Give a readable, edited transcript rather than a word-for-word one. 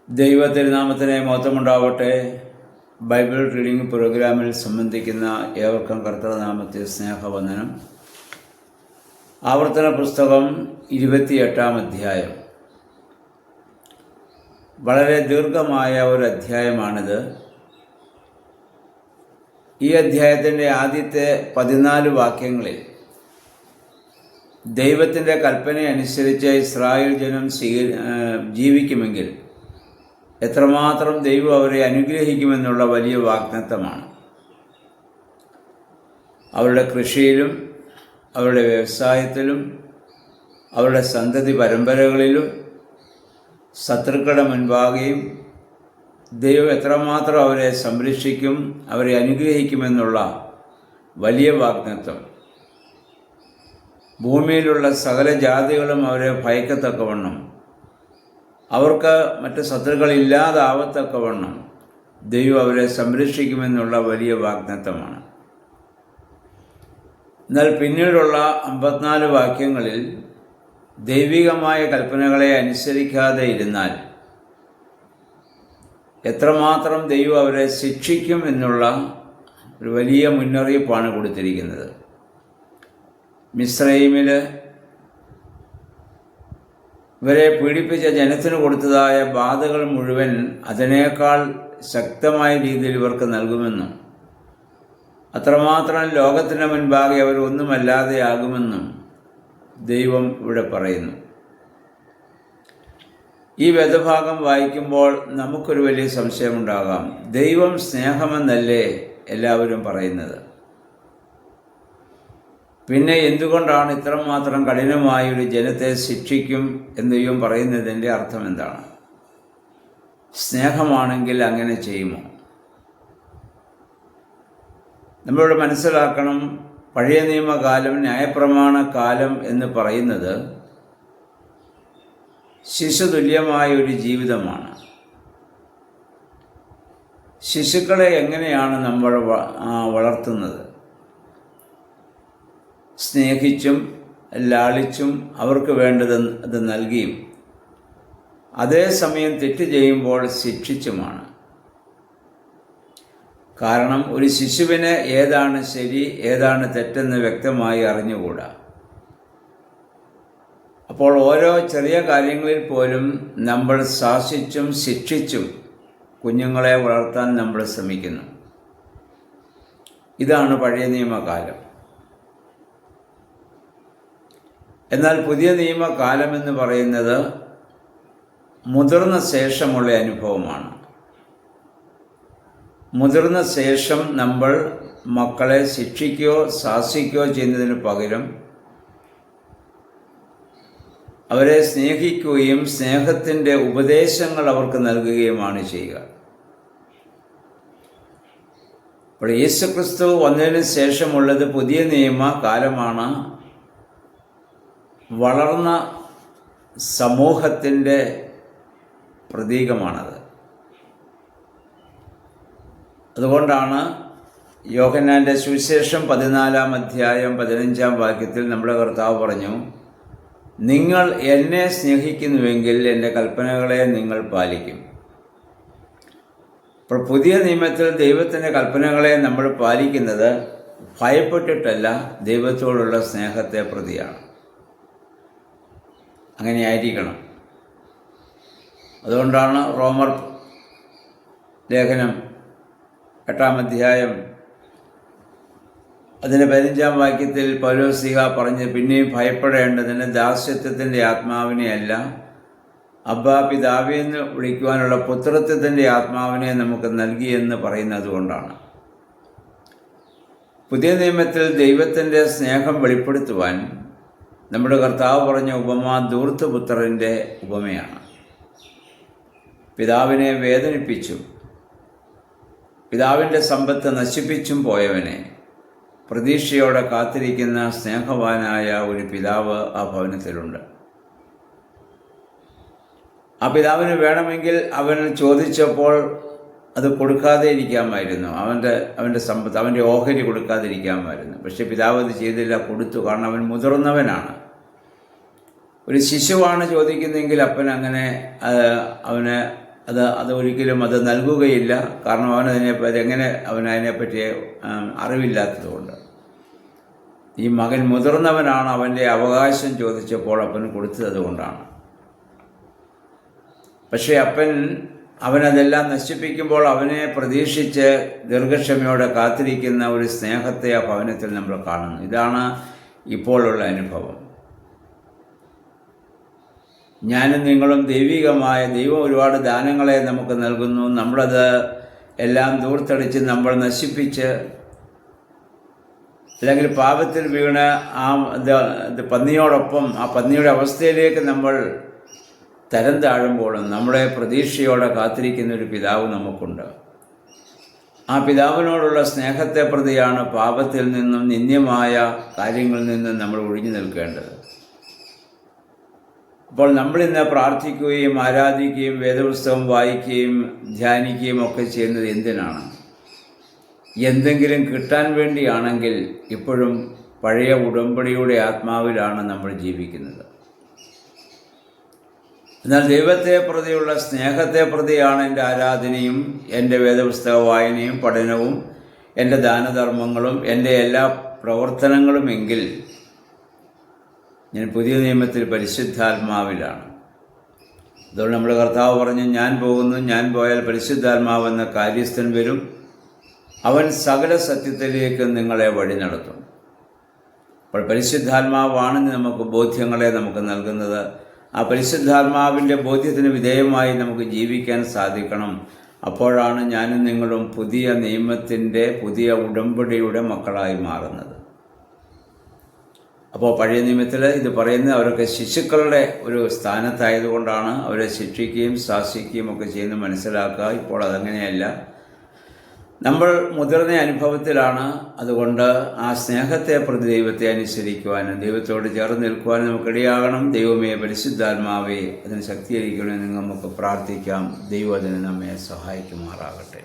ദൈവതിരുനാമത്തിന് മഹത്വമുണ്ടാവട്ടെ. Bible reading പ്രോഗ്രാമിൽ സംബന്ധിക്കുന്ന ഏവർക്കും കർത്തൃനാമത്തിൽ സ്നേഹവന്ദനം. ആവർത്തന പുസ്തകം 28-ാം അധ്യായം. വളരെ ദീർഘമായ ഒരു അധ്യായമാണിത്. ഈ അധ്യായത്തിൻ്റെ ആദ്യത്തെ 14 വാക്യങ്ങളിൽ ദൈവത്തിൻ്റെ കൽപ്പനയനുസരിച്ച് ഇസ്രായേൽ ജനം ജീവിക്കുമെങ്കിൽ എത്രമാത്രം ദൈവം അവരെ അനുഗ്രഹിക്കുമെന്നുള്ള വലിയ വാഗ്ദത്തമാണ്. അവരുടെ കൃഷിയിലും അവരുടെ വ്യവസായത്തിലും അവരുടെ സന്തതി പരമ്പരകളിലും ശത്രുക്കളുടെ മുൻപാകെയും ദൈവം എത്രമാത്രം അവരെ സംരക്ഷിക്കും, അവരെ അനുഗ്രഹിക്കുമെന്നുള്ള വലിയ വാഗ്ദത്തം. ഭൂമിയിലുള്ള സകല ജാതികളും അവരെ ഭയക്കത്തക്കവണ്ണം, അവർക്ക് മറ്റ് ശത്രുക്കളില്ലാതാവത്തക്കവണ്ണം ദൈവം അവരെ സംരക്ഷിക്കുമെന്നുള്ള വലിയ വാഗ്ദത്തമാണ്. എന്നാൽ പിന്നീടുള്ള 54 വാക്യങ്ങളിൽ ദൈവികമായ കൽപ്പനകളെ അനുസരിക്കാതെ ഇരുന്നാൽ എത്രമാത്രം ദൈവം അവരെ ശിക്ഷിക്കും എന്നുള്ള ഒരു വലിയ മുന്നറിയിപ്പാണ് കൊടുത്തിരിക്കുന്നത്. മിസ്രയീമിൽ ഇവരെ പീഡിപ്പിച്ച ജനത്തിന് കൊടുത്തതായ ബാധകൾ മുഴുവൻ അതിനേക്കാൾ ശക്തമായ രീതിയിൽ ഇവർക്ക് നൽകുമെന്നും, അത്രമാത്രം ലോകത്തിൻ്റെ മുൻപാകെ അവരൊന്നുമല്ലാതെയാകുമെന്നും ദൈവം ഇവിടെ പറയുന്നു. ഈ വേദഭാഗം വായിക്കുമ്പോൾ നമുക്കൊരു വലിയ സംശയമുണ്ടാകാം. ദൈവം സ്നേഹമെന്നല്ലേ എല്ലാവരും പറയുന്നത്? പിന്നെ എന്തുകൊണ്ടാണ് ഇത്രമാത്രം കഠിനമായൊരു ജനത്തെ ശിക്ഷിക്കും എന്ന് ദൈവം പറയുന്നതിൻ്റെ അർത്ഥം എന്താണ്? സ്നേഹമാണെങ്കിൽ അങ്ങനെ ചെയ്യുമോ? നമ്മളിവിടെ മനസ്സിലാക്കണം, പഴയ നിയമകാലം, ന്യായപ്രമാണ കാലം എന്ന് പറയുന്നത് ശിശുതുല്യമായ ഒരു ജീവിതമാണ്. ശിശുക്കളെ എങ്ങനെയാണ് നമ്മൾ വളർത്തുന്നത്? സ്നേഹിച്ചും ലാളിച്ചും അവർക്ക് വേണ്ടത് അത് നൽകിയും അതേസമയം തെറ്റ് ചെയ്യുമ്പോൾ ശിക്ഷിച്ചുമാണ്. കാരണം ഒരു ശിശുവിന് ഏതാണ് ശരി ഏതാണ് തെറ്റെന്ന് വ്യക്തമായി അറിഞ്ഞുകൂടാ. അപ്പോൾ ഓരോ ചെറിയ കാര്യങ്ങളിൽ പോലും നമ്മൾ ശാസിച്ചും ശിക്ഷിച്ചും കുഞ്ഞുങ്ങളെ വളർത്താൻ നമ്മൾ ശ്രമിക്കുന്നു. ഇതാണ് പഴയ നിയമകാലം. എന്നാൽ പുതിയ നിയമകാലമെന്ന് പറയുന്നത് മുതിർന്ന ശേഷമുള്ള അനുഭവമാണ്. മുതിർന്ന ശേഷം നമ്മൾ മക്കളെ ശിക്ഷിക്കുകയോ ശാസിക്കുകയോ ചെയ്യുന്നതിന് പകരം അവരെ സ്നേഹിക്കുകയും സ്നേഹത്തിൻ്റെ ഉപദേശങ്ങൾ അവർക്ക് നൽകുകയുമാണ് ചെയ്യുക. അപ്പോൾ യേശുക്രിസ്തു വന്നതിന് ശേഷമുള്ളത് പുതിയ നിയമ കാലമാണ്. വളർന്ന സമൂഹത്തിൻ്റെ പ്രതീകമാണത്. അതുകൊണ്ടാണ് യോഹന്നാൻ്റെ സുവിശേഷം 14-ാം അധ്യായം 15-ാം വാക്യത്തിൽ നമ്മുടെ കർത്താവ് പറഞ്ഞു, നിങ്ങൾ എന്നെ സ്നേഹിക്കുന്നുവെങ്കിൽ എൻ്റെ കൽപ്പനകളെ നിങ്ങൾ പാലിക്കും. അപ്പോൾ പുതിയ നിയമത്തിൽ ദൈവത്തിൻ്റെ കൽപ്പനകളെ നമ്മൾ പാലിക്കുന്നത് ഭയപ്പെട്ടിട്ടല്ല, ദൈവത്തോടുള്ള സ്നേഹത്തെ പ്രതിയാണ്. അങ്ങനെയായിരിക്കണം. അതുകൊണ്ടാണ് റോമർ ലേഖനം 8-ാം അധ്യായം അതിൻ്റെ 15-ാം വാക്യത്തിൽ പൗലോസ്ലീഹ പറഞ്ഞ്, പിന്നെയും ഭയപ്പെടേണ്ടതിന് ദാസ്യത്വത്തിൻ്റെ ആത്മാവിനെ അല്ല, അബ്ബാ പിതാവേ എന്ന് വിളിക്കുവാനുള്ള പുത്രത്വത്തിൻ്റെ ആത്മാവിനെ നമുക്ക് നൽകിയെന്ന് പറയുന്നത് കൊണ്ടാണ്. പുതിയ നിയമത്തിൽ ദൈവത്തിൻ്റെ സ്നേഹം വെളിപ്പെടുത്തുവാൻ നമ്മുടെ കർത്താവ് പറഞ്ഞ ഉപമ ധൂർത്തപുത്രൻ്റെ ഉപമയാണ്. പിതാവിനെ വേദനിപ്പിച്ചും പിതാവിൻ്റെ സമ്പത്ത് നശിപ്പിച്ചും പോയവനെ പ്രതീക്ഷയോടെ കാത്തിരിക്കുന്ന സ്നേഹവാനായ ഒരു പിതാവ് ആ ഭവനത്തിലുണ്ട്. ആ പിതാവിന് വേണമെങ്കിൽ അവൻ ചോദിച്ചപ്പോൾ അത് കൊടുക്കാതെ ഇരിക്കാമായിരുന്നു. അവൻ്റെ സമ്പത്ത്, അവൻ്റെ ഓഹരി കൊടുക്കാതിരിക്കാമായിരുന്നു. പക്ഷെ പിതാവ് അത് ചെയ്തില്ല, കൊടുത്തു. കാരണം അവൻ മുതിർന്നവനാണ്. ഒരു ശിശുവാണ് ചോദിക്കുന്നതെങ്കിൽ അപ്പൻ അങ്ങനെ അവന് അത് ഒരിക്കലും അത് നൽകുകയില്ല. കാരണം അവനതിനെപ്പറ്റി അറിവില്ലാത്തതുകൊണ്ട്. ഈ മകൻ മുതിർന്നവനാണ്, അവൻ്റെ അവകാശം ചോദിച്ചപ്പോൾ അപ്പൻ കൊടുത്തത് കൊണ്ടാണ്. പക്ഷേ അവനതെല്ലാം നശിപ്പിക്കുമ്പോൾ അവനെ പ്രതീക്ഷിച്ച് ദീർഘക്ഷമയോടെ കാത്തിരിക്കുന്ന ഒരു സ്നേഹത്തെ ആ ഭവനത്തിൽ നമ്മൾ കാണുന്നു. ഇതാണ് ഇപ്പോഴുള്ള അനുഭവം. ഞാനും നിങ്ങളും ദൈവം ഒരുപാട് ദാനങ്ങളെ നമുക്ക് നൽകുന്നു. നമ്മളത് എല്ലാം ദൂർത്തടിച്ച് നമ്മൾ നശിപ്പിച്ച്, അല്ലെങ്കിൽ പാപത്തിൽ വീണ് പന്നിയോടൊപ്പം ആ പന്നിയുടെ അവസ്ഥയിലേക്ക് നമ്മൾ തരം താഴുമ്പോഴും നമ്മളെ പ്രതീക്ഷയോടെ കാത്തിരിക്കുന്ന ഒരു പിതാവ് നമുക്കുണ്ട്. ആ പിതാവിനോടുള്ള സ്നേഹത്തെ പ്രതിയാണ് പാപത്തിൽ നിന്നും നിന്ദ്യമായ കാര്യങ്ങളിൽ നിന്നും നമ്മൾ ഒഴിഞ്ഞു നിൽക്കേണ്ടത്. അപ്പോൾ നമ്മളിന്ന് പ്രാർത്ഥിക്കുകയും ആരാധിക്കുകയും വേദപുസ്തകം വായിക്കുകയും ധ്യാനിക്കുകയും ഒക്കെ ചെയ്യുന്നത് എന്തിനാണ്? എന്തെങ്കിലും കിട്ടാൻ വേണ്ടിയാണെങ്കിൽ ഇപ്പോഴും പഴയ ഉടമ്പടിയുടെ ആത്മാവിലാണ് നമ്മൾ ജീവിക്കുന്നത്. എന്നാൽ ദൈവത്തെ പ്രതിയുള്ള സ്നേഹത്തെ പ്രതിയാണ് എൻ്റെ ആരാധനയും എൻ്റെ വേദപുസ്തക വായനയും പഠനവും എൻ്റെ ദാനധർമ്മങ്ങളും എൻ്റെ എല്ലാ പ്രവർത്തനങ്ങളുമെങ്കിൽ ഞാൻ പുതിയ നിയമത്തിൽ പരിശുദ്ധാത്മാവിലാണ്. അതുകൊണ്ട് നമ്മുടെ കർത്താവ് പറഞ്ഞു, ഞാൻ പോകുന്നു, ഞാൻ പോയാൽ പരിശുദ്ധാത്മാവെന്ന കാര്യസ്ഥൻ വരും, അവൻ സകല സത്യത്തിലേക്ക് നിങ്ങളെ വഴി നടത്തും. അപ്പോൾ പരിശുദ്ധാത്മാവാണ് നമുക്ക് ബോധ്യങ്ങളെ നമുക്ക് നൽകുന്നത്. ആ പരിശുദ്ധാത്മാവിൻ്റെ ബോധ്യത്തിന് വിധേയമായി നമുക്ക് ജീവിക്കാൻ സാധിക്കണം. അപ്പോഴാണ് ഞാനും നിങ്ങളും പുതിയ നിയമത്തിൻ്റെ പുതിയ ഉടമ്പടിയുടെ മക്കളായി മാറുന്നത്. അപ്പോൾ പഴയ നിയമത്തിൽ ഇത് പറയുന്നത് അവരൊക്കെ ശിശുക്കളുടെ ഒരു സ്ഥാനത്തായതുകൊണ്ടാണ് അവരെ ശിക്ഷിക്കുകയും ശാസിക്കുകയും ഒക്കെ ചെയ്യുന്നത് മനസ്സിലാക്കുക. ഇപ്പോൾ അതങ്ങനെയല്ല, നമ്മൾ മുതിർന്ന അനുഭവത്തിലാണ്. അതുകൊണ്ട് ആ സ്നേഹത്തെ പ്രതി ദൈവത്തെ അനുസരിക്കുവാനും ദൈവത്തോട് ചേർന്ന് നിൽക്കുവാനും നമുക്കിടയാകണം. ദൈവമേ, പരിശുദ്ധാത്മാവേ, അതിന് ശക്തീകരിക്കണമെന്ന് നമുക്ക് പ്രാർത്ഥിക്കാം. ദൈവം അതിന് നമ്മെ സഹായിക്കുമാറാകട്ടെ.